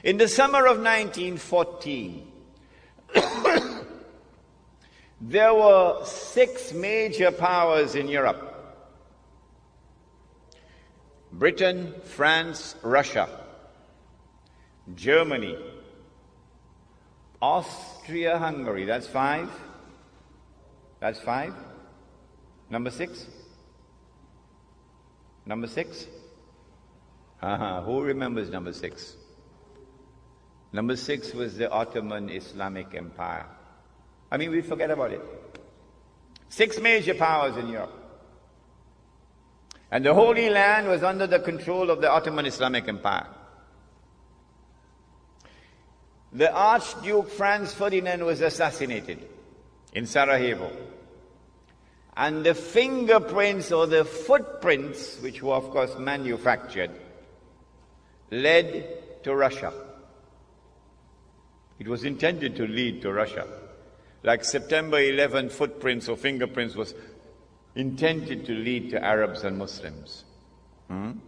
In the summer of 1914, there were 6 major powers in Europe: Britain, France, Russia, Germany, Austria-Hungary. That's 5. That's 5. Number 6? Number 6? Who remembers number 6? Number 6 was the Ottoman Islamic Empire. I mean, we forget about it. 6 major powers in Europe. And the Holy Land was under the control of the Ottoman Islamic Empire. The Archduke Franz Ferdinand was assassinated in Sarajevo. And the fingerprints or the footprints, which were of course manufactured, led to Russia. It was intended to lead to Russia. Like September 11 footprints or fingerprints was intended to lead to Arabs and Muslims. And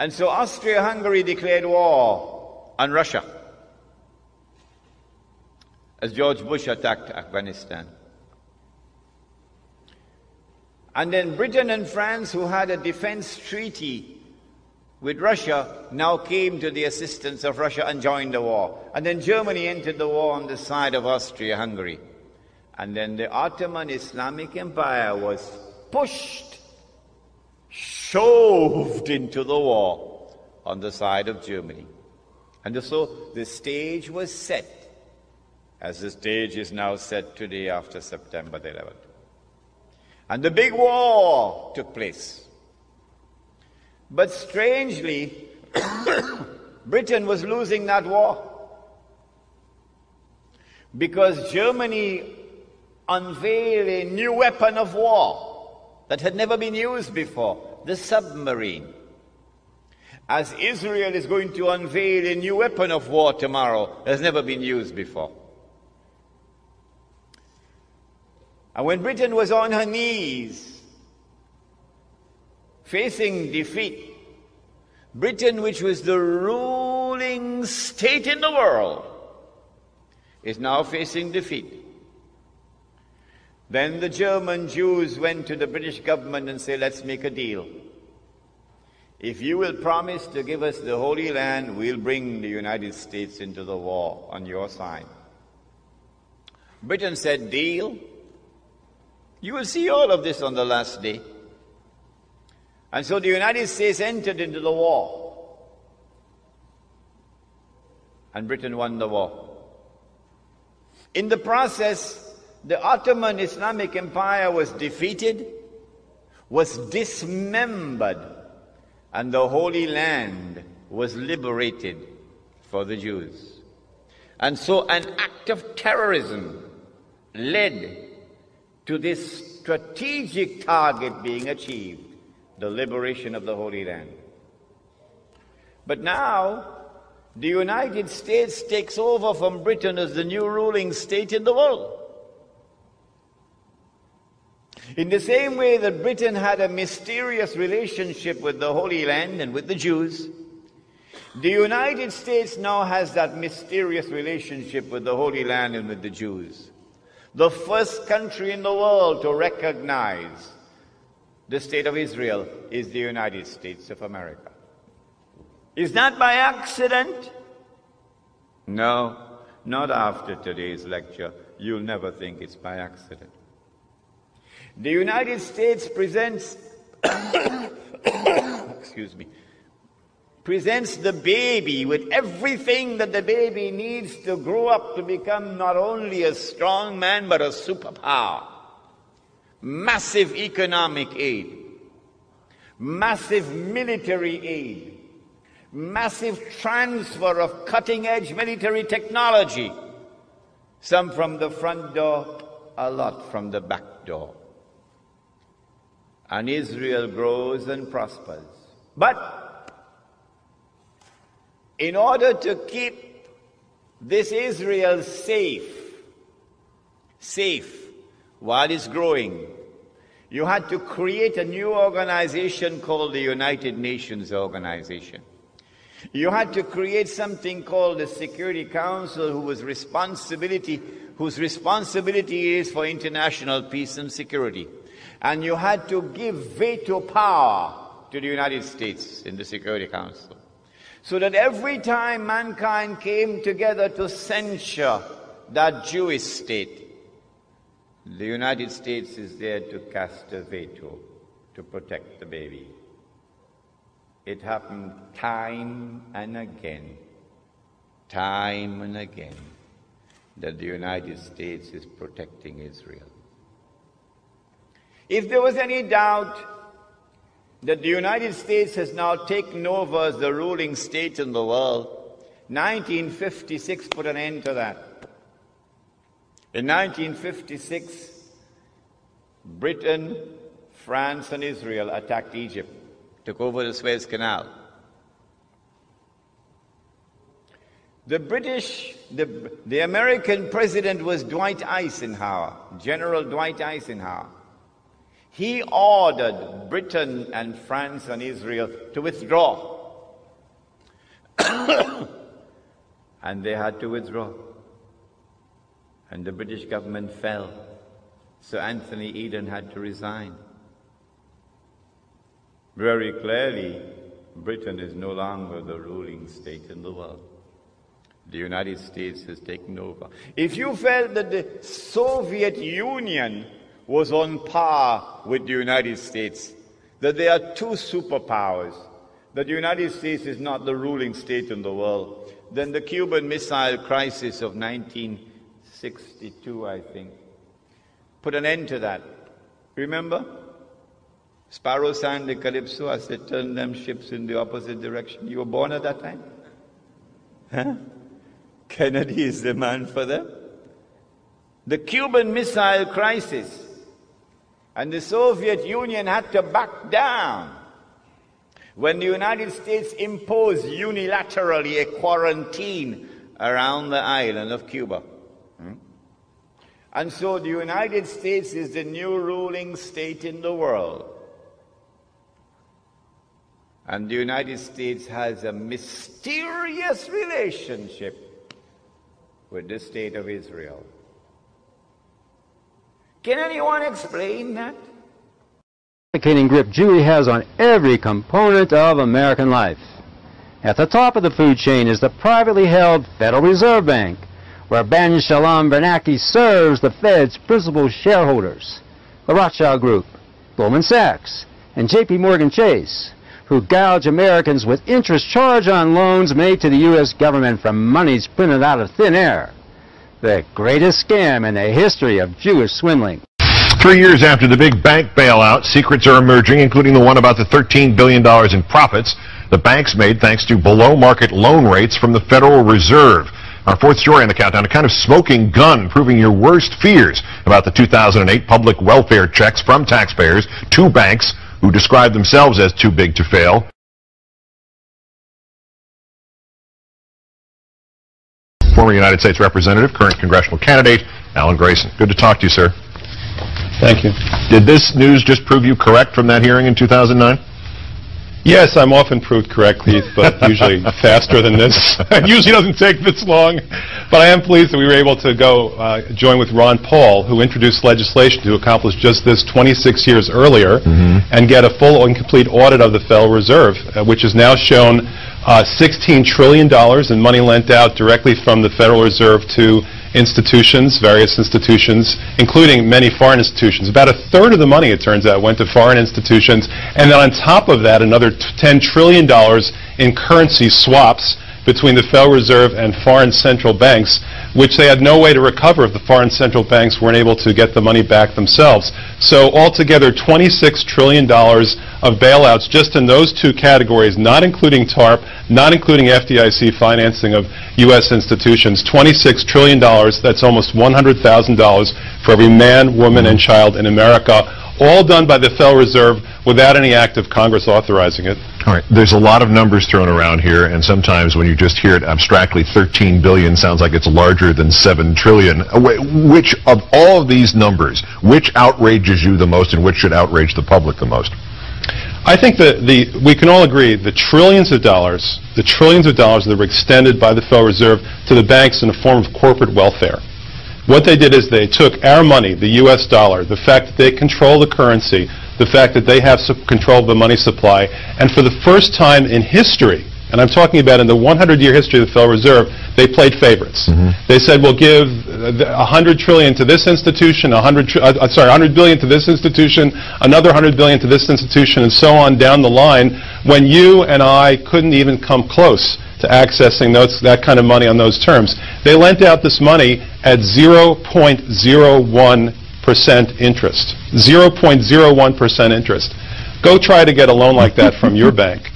so Austria-Hungary declared war on Russia as George Bush attacked Afghanistan. And then Britain and France, who had a defense treaty with Russia, now came to the assistance of Russia and joined the war. And then Germany entered the war on the side of Austria-Hungary. And then the Ottoman Islamic Empire was pushed, shoved into the war on the side of Germany. And so the stage was set, as the stage is now set today after September the 11th. And the big war took place. But strangely, Britain was losing that war, because Germany unveiled a new weapon of war that had never been used before, the submarine. As Israel is going to unveil a new weapon of war tomorrow that has never been used before. And when Britain was on her knees, facing defeat, Britain, which was the ruling state in the world, is now facing defeat. Then the German Jews went to the British government and said, let's make a deal. If you will promise to give us the Holy Land, we'll bring the United States into the war on your side. Britain said, deal. You will see all of this on the last day. And so the United States entered into the war. And Britain won the war. In the process, the Ottoman Islamic Empire was defeated, was dismembered, and the Holy Land was liberated for the Jews. And so an act of terrorism led to this strategic target being achieved, the liberation of the Holy Land. But now, the United States takes over from Britain as the new ruling state in the world. In the same way that Britain had a mysterious relationship with the Holy Land and with the Jews, the United States now has that mysterious relationship with the Holy Land and with the Jews. The first country in the world to recognize the state of Israel is the United States of America. Is that by accident? No, not after today's lecture. You'll never think it's by accident. The United States presents, presents the baby with everything that the baby needs to grow up to become not only a strong man, but a superpower. Massive economic aid, massive military aid, massive transfer of cutting-edge military technology, some from the front door, a lot from the back door. And Israel grows and prospers. But in order to keep this Israel safe while it's growing, you had to create a new organization called the United Nations Organization. You had to create something called the Security Council, whose responsibility is for international peace and security. And you had to give veto power to the United States in the Security Council. So that every time mankind came together to censure that Jewish state, the United States is there to cast a veto to protect the baby. It happened time and again, that the United States is protecting Israel. If there was any doubt that the United States has now taken over as the ruling state in the world, 1956 put an end to that. In 1956, Britain, France, and Israel attacked Egypt, took over the Suez Canal. The American president was Dwight Eisenhower, General Dwight Eisenhower. He ordered Britain and France and Israel to withdraw. And they had to withdraw. And the British government fell. So Anthony Eden had to resign. Very clearly, Britain is no longer the ruling state in the world. The United States has taken over. If you felt that the Soviet Union was on par with the United States, that there are two superpowers, that the United States is not the ruling state in the world, then the Cuban Missile Crisis of 1962, I think, put an end to that. Remember? Sparrow sang the Calypso, I said, turn them ships in the opposite direction. You were born at that time? Huh? Kennedy is the man for them. The Cuban Missile Crisis. And the Soviet Union had to back down when the United States imposed unilaterally a quarantine around the island of Cuba. And so the United States is the new ruling state in the world. And the United States has a mysterious relationship with the state of Israel. Can anyone explain that? Suffocating grip Jewry has on every component of American life. At the top of the food chain is the privately held Federal Reserve Bank, where Ben Shalom Bernanke serves the Fed's principal shareholders, the Rothschild Group, Goldman Sachs, and J.P. Morgan Chase, who gouge Americans with interest charged on loans made to the U.S. government from monies printed out of thin air. The greatest scam in the history of Jewish swindling. 3 years after the big bank bailout, secrets are emerging, including the one about the $13 billion in profits the banks made thanks to below-market loan rates from the Federal Reserve. Our fourth story on the countdown, a kind of smoking gun proving your worst fears about the 2008 public welfare checks from taxpayers to banks who described themselves as too big to fail. Former United States Representative, current congressional candidate, Alan Grayson. Good to talk to you, sir. Thank you. Did this news just prove you correct from that hearing in 2009? Yes, I'm often proved correct, Keith, but usually faster than this. It usually doesn't take this long. But I am pleased that we were able to go join with Ron Paul, who introduced legislation to accomplish just this 26 years earlier and get a full and complete audit of the Federal Reserve, which has now shown $16 trillion in money lent out directly from the Federal Reserve to institutions, various institutions, including many foreign institutions. About a third of the money, it turns out, went to foreign institutions. And then on top of that, another $10 trillion in currency swaps between the Federal Reserve and foreign central banks, which they had no way to recover if the foreign central banks weren't able to get the money back themselves. So altogether, $26 trillion of bailouts just in those two categories, not including TARP, not including FDIC financing of U.S. institutions, $26 trillion, that's almost $100,000 for every man, woman, and child in America, all done by the Federal Reserve without any act of Congress authorizing it. All right. There's a lot of numbers thrown around here, and sometimes when you just hear it abstractly, 13 billion sounds like it's larger than 7 trillion. Which of all of these numbers, which outrages you the most and which should outrage the public the most? I think that we can all agree the trillions of dollars that were extended by the Federal Reserve to the banks in the form of corporate welfare. What they did is they took our money, the U.S. dollar, the fact that they control the currency, the fact that they have control of the money supply, and for the first time in history, and I'm talking about in the 100-year history of the Federal Reserve, they played favorites. They said, we'll give $100 trillion to this institution, $100 billion to this institution, another $100 billion to this institution, and so on down the line, when you and I couldn't even come close to accessing that kind of money on those terms. They lent out this money at 0.01% interest. 0.01% interest. Go try to get a loan like that from your bank.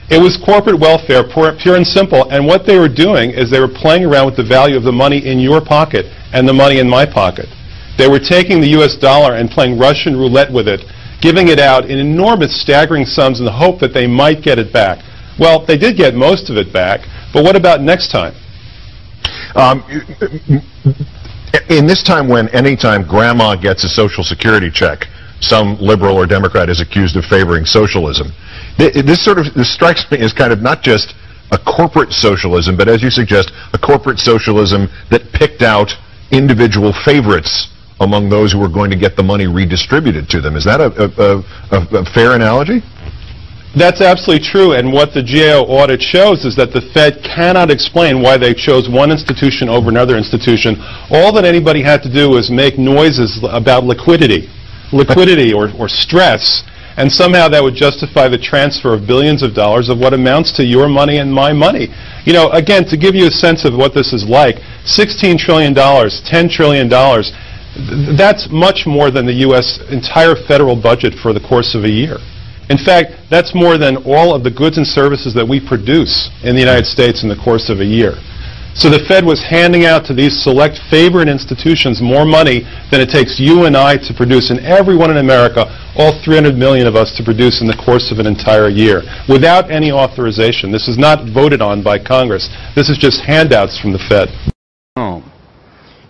It was corporate welfare, pure and simple, and what they were doing is they were playing around with the value of the money in your pocket and the money in my pocket. They were taking the U.S. dollar and playing Russian roulette with it, giving it out in enormous, staggering sums in the hope that they might get it back. Well, they did get most of it back, but what about next time? In this time when anytime grandma gets a Social Security check, some liberal or Democrat is accused of favoring socialism. This strikes me as kind of not just a corporate socialism, but as you suggest, a corporate socialism that picked out individual favorites among those who were going to get the money redistributed to them. Is that a fair analogy? That's absolutely true, and what the GAO audit shows is that the Fed cannot explain why they chose one institution over another institution. All that anybody had to do was make noises about liquidity or stress, and somehow that would justify the transfer of billions of dollars of what amounts to your money and my money. You know, again, to give you a sense of what this is like, $16 trillion, $10 trillion, that's much more than the U.S. entire federal budget for the course of a year. In fact, that's more than all of the goods and services that we produce in the United States in the course of a year. So the Fed was handing out to these select favorite institutions more money than it takes you and I to produce, and everyone in America, all 300 million of us, to produce in the course of an entire year, without any authorization. This is not voted on by Congress. This is just handouts from the Fed.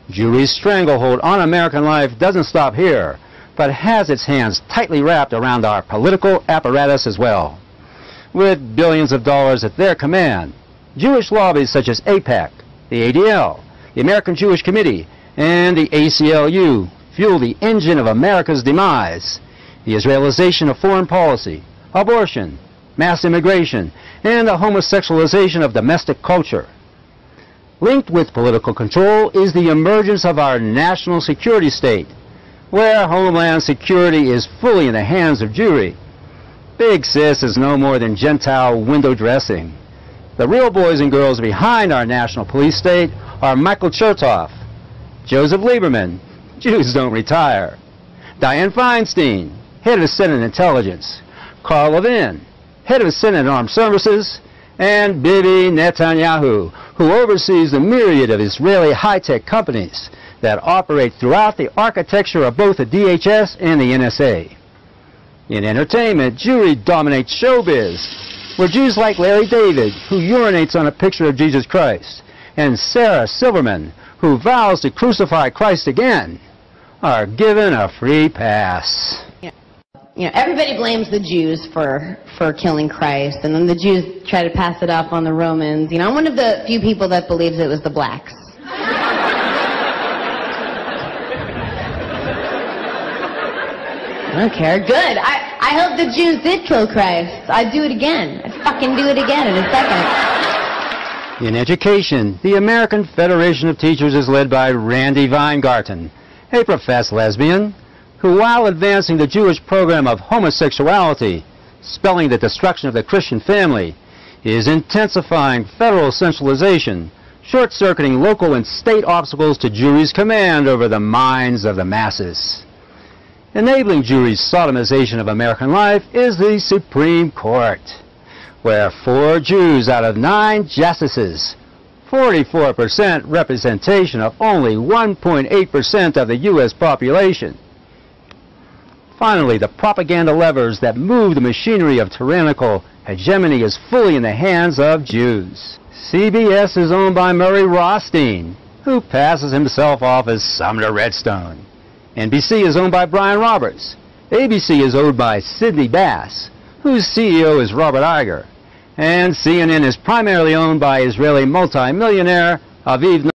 Jewry's stranglehold on American life doesn't stop here, but has its hands tightly wrapped around our political apparatus as well. With billions of dollars at their command, Jewish lobbies such as AIPAC, the ADL, the American Jewish Committee, and the ACLU fuel the engine of America's demise, the Israelization of foreign policy, abortion, mass immigration, and the homosexualization of domestic culture. Linked with political control is the emergence of our national security state, where Homeland Security is fully in the hands of Jewry. Big Sis is no more than Gentile window dressing. The real boys and girls behind our national police state are Michael Chertoff, Joseph Lieberman, Jews don't retire, Dianne Feinstein, head of Senate Intelligence, Carl Levin, head of Senate Armed Services, and Bibi Netanyahu, who oversees the myriad of Israeli high-tech companies that operate throughout the architecture of both the DHS and the NSA. In entertainment, Jewry dominates showbiz, where Jews like Larry David, who urinates on a picture of Jesus Christ, and Sarah Silverman, who vows to crucify Christ again, are given a free pass. You know, everybody blames the Jews for killing Christ, and then the Jews try to pass it off on the Romans. You know, I'm one of the few people that believes it was the blacks. I don't care. Good. I hope the Jews did kill Christ. I'd do it again. I'd fucking do it again in a second. In education, the American Federation of Teachers is led by Randy Weingarten, a professed lesbian, who, while advancing the Jewish program of homosexuality, spelling the destruction of the Christian family, is intensifying federal centralization, short-circuiting local and state obstacles to Jewry's command over the minds of the masses. Enabling Jewry's sodomization of American life is the Supreme Court, where 4 Jews out of 9 justices, 44% representation of only 1.8% of the U.S. population. Finally, the propaganda levers that move the machinery of tyrannical hegemony is fully in the hands of Jews. CBS is owned by Murray Rothstein, who passes himself off as Sumner Redstone. NBC is owned by Brian Roberts. ABC is owned by Sidney Bass, whose CEO is Robert Iger. And CNN is primarily owned by Israeli multimillionaire Aviv